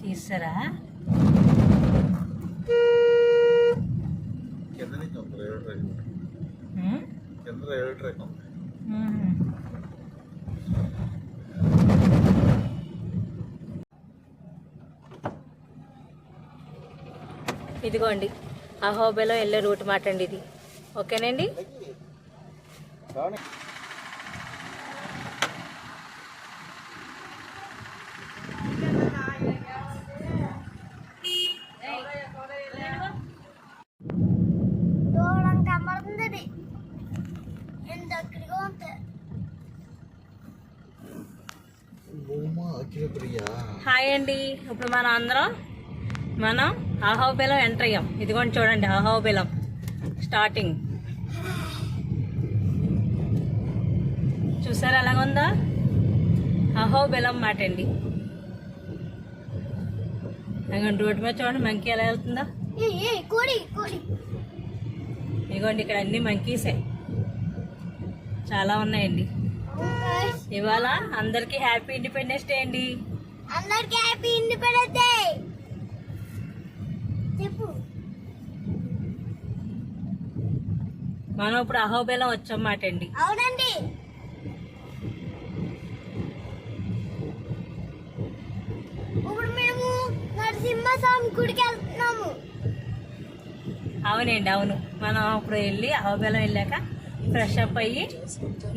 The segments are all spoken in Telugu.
తీసారా ఇదిగోండి అహోబిలం వెళ్ళే రూట్ మాట అండి ఇది. ఓకేనండి. హాయ్ అండి. ఇప్పుడు మనం అహోబిలం ఎంటర్ అయ్యాం. ఇదిగోండి చూడండి అహోబిలం స్టార్టింగ్. చూసారా ఎలాగుందా? అహోబిలం మాట అండి. రోడ్డు మీద చూడండి మంకీ ఎలా వెళ్తుందా. ఇదిగోండి ఇక్కడ అన్ని మంకీసే చాలా ఉన్నాయండి. ఇవాళ అందరికి హ్యాపీ ఇండిపెండెన్స్ డే అండి. అందరికి హ్యాపీ ఇండిపెండెన్స్ డే చెప్పు. మనం ఇప్పుడు అహోబిలం వచ్చాం మాట అండి. అవునండి. ఇప్పుడు మేము నరసింహస్వామి గుడికి వెళ్తున్నాము. అవునండి అవును. మనం ఇప్పుడు వెళ్ళి అహోబిలం వెళ్ళాక ఫ్రెష్ అప్ అయ్యి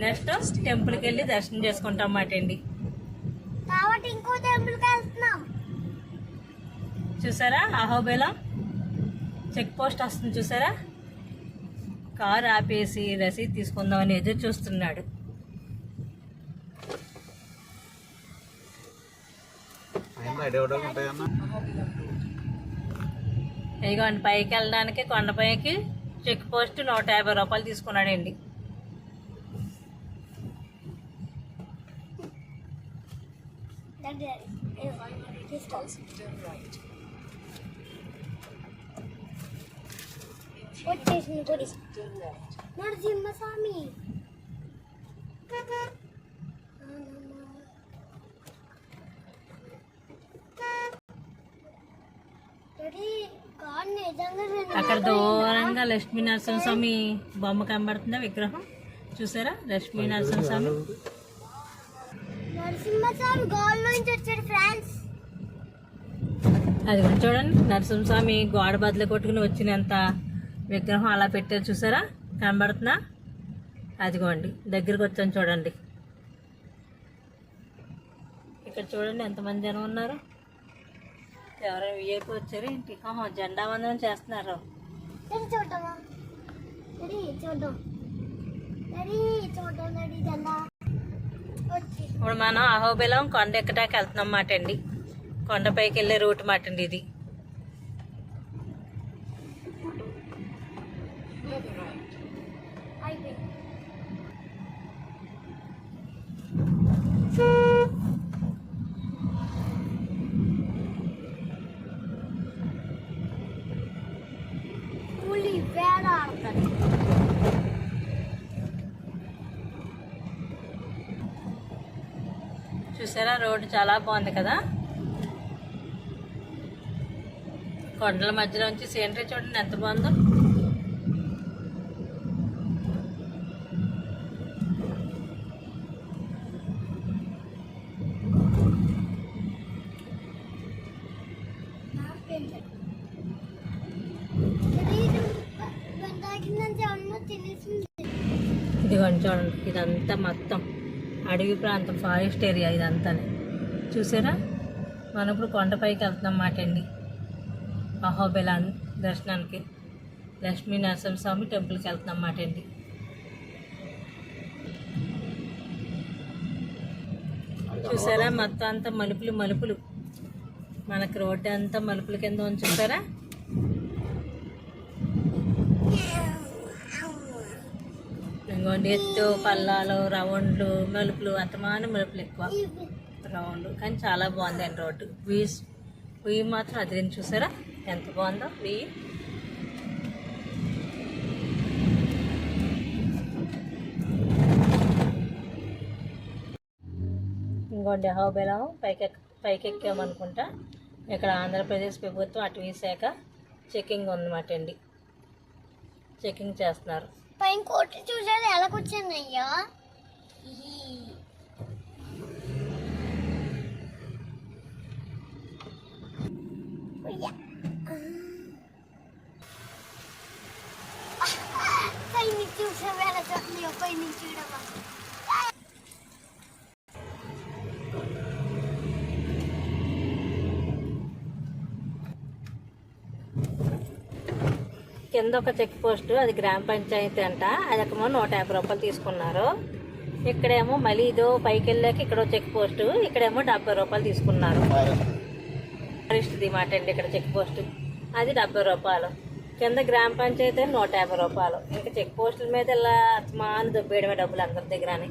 నెక్స్ట్ టెంపుల్కి వెళ్ళి దర్శనం చేసుకుంటాం మాట అండి. కాబట్టి ఇంకో టెంపుల్కి వెళ్తున్నాం. చూసారా అహోబిలం చెక్ పోస్ట్ వస్తుంది చూసారా. కారు ఆపేసి రసీదు తీసుకుందామని ఎదురు చూస్తున్నాడు. ఇదిగోండి పైకి వెళ్ళడానికి కొండపైకి చెక్ పోస్ట్ 150 రూపాయలు తీసుకున్నాడండి. నరసింహస్వామి అక్కడ దూరంగా లక్ష్మీ నరసింహస్వామి బొమ్మ కనబడుతుందా విగ్రహం చూసారా. లక్ష్మీ నరసింహస్వామి నుంచి వచ్చాడు ఫ్రెండ్స్. అది కూడా చూడండి నరసింహస్వామి గోడ బదులు కొట్టుకుని వచ్చినంత విగ్రహం అలా పెట్టారు చూసారా. కనబడుతుందా. అదిగోండి దగ్గరికి వచ్చాను చూడండి. ఇక్కడ చూడండి ఎంతమంది జనం ఉన్నారు. ఎవరైనా విఐపి వచ్చారు ఏంటి. జెండా వందనం చేస్తున్నారు. ఇప్పుడు మనం అహోబిలం కొండ ఎక్కడానికి వెళ్తున్నాం మాట అండి. కొండపైకి వెళ్ళే రూట్ మాట అండి ఇది. చూసారా రోడ్డు చాలా బాగుంది కదా. కొండల మధ్యలో నుంచి సీనరీ చూడండి ఎంత బాగుందో. ఇదిగోండి చూడండి ఇదంతా మొత్తం అడవి ప్రాంతం ఫారెస్ట్ ఏరియా ఇదంతా చూసారా. మనం ఇప్పుడు కొండపైకి వెళ్తున్నాం మాట అండి అహోబిలం దర్శనానికి. లక్ష్మీ నరసింహస్వామి టెంపుల్కి వెళ్తున్నాం మాట అండి. చూసారా మొత్తం అంతా మలుపులు మనకి రోడ్డు అంతా మలుపుల కింద ఉంది చూసారా. ఇంకోండి ఎత్తు పల్లాలు రౌండ్లు మలుపులు అంతమాన మలుపులు ఎక్కువ రౌండ్ కానీ చాలా బాగుంది అండి రోడ్డు. వెయ్యి మాత్రం అది చూసారా ఎంత బాగుందో వెయ్యి. ఇదిగోండి అహోబిలం పైకెక్కామనుకుంటా. ఇక్కడ ఆంధ్రప్రదేశ్ ప్రభుత్వం అటవీ శాఖ చెకింగ్ ఉందన్నమాట అండి. చెకింగ్ చేస్తున్నారు. పైన కోటి చూసారు ఎలా కూర్చుంది అయ్యా. పైన చూసారు ఎలా చూస్తున్నాయో పైన చూడమా. కింద ఒక చెక్ పోస్ట్, అది గ్రామ పంచాయతీ అంట. అది ఒక 150 రూపాయలు తీసుకున్నారు. ఇక్కడేమో మళ్ళీ ఇదో పైకి వెళ్ళాక ఇక్కడ చెక్ పోస్ట్, ఇక్కడేమో 70 రూపాయలు తీసుకున్నారు. ఫారెస్ట్ది మాట అండి ఇక్కడ చెక్ పోస్ట్, అది 70 రూపాయలు. కింద గ్రామ పంచాయతీ 150 రూపాయలు. ఇంకా చెక్ పోస్టుల మీద ఇలా అత్మాను దొబ్బేయడమే డబ్బులు అందరి దగ్గరని.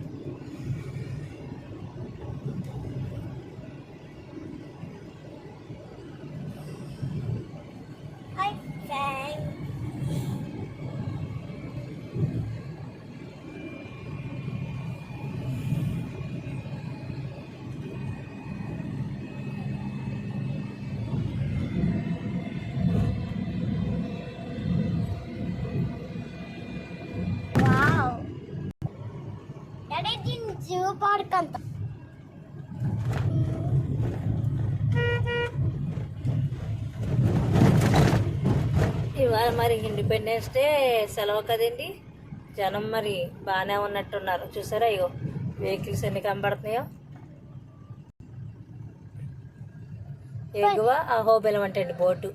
Hi friends. Wow, daddy zoo park అంత. ఇవాళ మరి ఇండిపెండెన్స్ డే సెలవు కదండి. జనం మరి బాగానే ఉన్నట్టున్నారు. చూసారా ఇగో వెహికల్స్ ఎన్ని కనబడుతున్నాయో. ఎగువ అహోబిలం అంటే అండి బోటు.